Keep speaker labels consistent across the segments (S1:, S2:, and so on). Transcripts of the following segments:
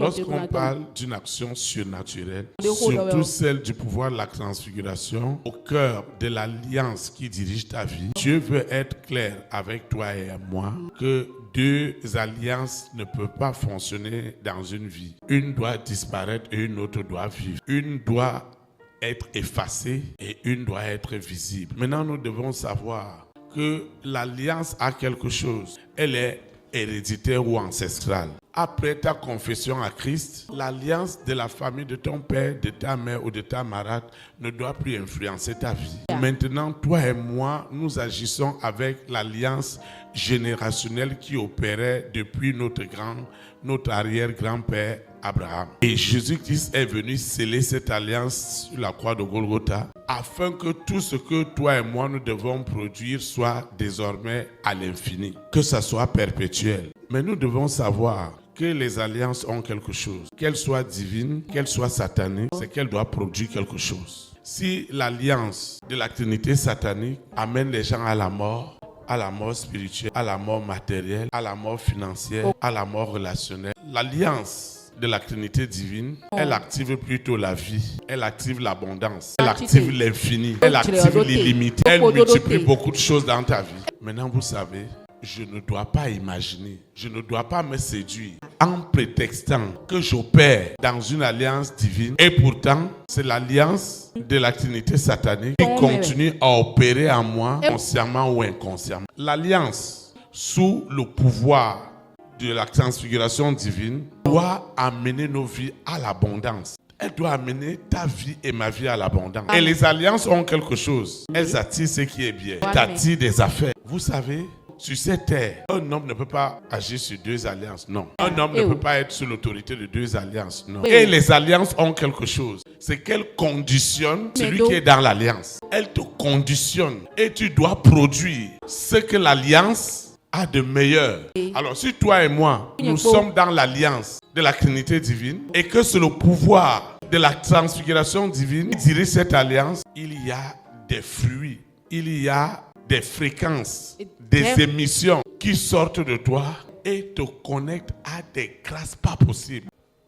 S1: Lorsqu'on parle d'une action surnaturelle, surtout celle du pouvoir de la transfiguration, au cœur de l'alliance qui dirige ta vie, Dieu veut être clair avec toi et moi que deux alliances ne peuvent pas fonctionner dans une vie. Une doit disparaître et une autre doit vivre. Une doit être effacée et une doit être visible. Maintenant, nous devons savoir que l'alliance a quelque chose. Elle est héréditaire ou ancestrale. Après ta confession à Christ, l'alliance de la famille de ton père, de ta mère ou de ta marade ne doit plus influencer ta vie. Maintenant, toi et moi, nous agissons avec l'alliance générationnelle qui opérait depuis notre arrière-grand-père Abraham. Et Jésus-Christ est venu sceller cette alliance sur la croix de Golgotha afin que tout ce que toi et moi nous devons produire soit désormais à l'infini, que ça soit perpétuel. Mais nous devons savoir que les alliances ont quelque chose. Qu'elles soient divines, qu'elles soient sataniques, c'est qu'elles doivent produire quelque chose. Si l'alliance de la Trinité satanique amène les gens à la mort spirituelle, à la mort matérielle, à la mort financière, à la mort relationnelle, l'alliance de la Trinité divine, elle active plutôt la vie, elle active l'abondance, elle active l'infini, elle active l'illimité, elle multiplie beaucoup de choses dans ta vie. Maintenant, vous savez, je ne dois pas imaginer, je ne dois pas me séduire en prétextant que j'opère dans une alliance divine et pourtant c'est l'alliance de la Trinité satanique qui continue à opérer en moi consciemment ou inconsciemment. L'alliance sous le pouvoir de la transfiguration divine doit amener nos vies à l'abondance. Elle doit amener ta vie et ma vie à l'abondance. Et les alliances ont quelque chose. Elles attirent ce qui est bien. Elles attirent des affaires. Vous savez, sur cette terre, un homme ne peut pas agir sur deux alliances, non. Un homme ne peut pas être sous l'autorité de deux alliances, non. Et les alliances ont quelque chose. C'est qu'elles conditionnent celui qui est dans l'alliance. Elles te conditionnent et tu dois produire ce que l'alliance a de meilleur. Alors si toi et moi, nous sommes dans l'alliance de la Trinité divine et que c'est le pouvoir de la transfiguration divine qui dirige cette alliance, il y a des fruits, il y a des fréquences, des émissions qui sortent de toi et te connectent à des grâces pas possibles.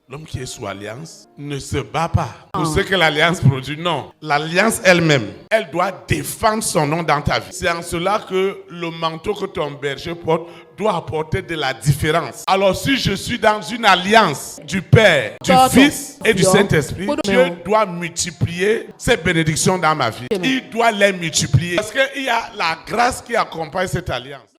S1: L'homme qui est sous alliance ne se bat pas pour ce que l'alliance produit. Non, l'alliance elle-même, elle doit défendre son nom dans ta vie. C'est en cela que le manteau que ton berger porte doit apporter de la différence. Alors si je suis dans une alliance du Père, du Fils et du Saint-Esprit, Dieu doit multiplier ces bénédictions dans ma vie. Il doit les multiplier parce qu'il y a la grâce qui accompagne cette alliance.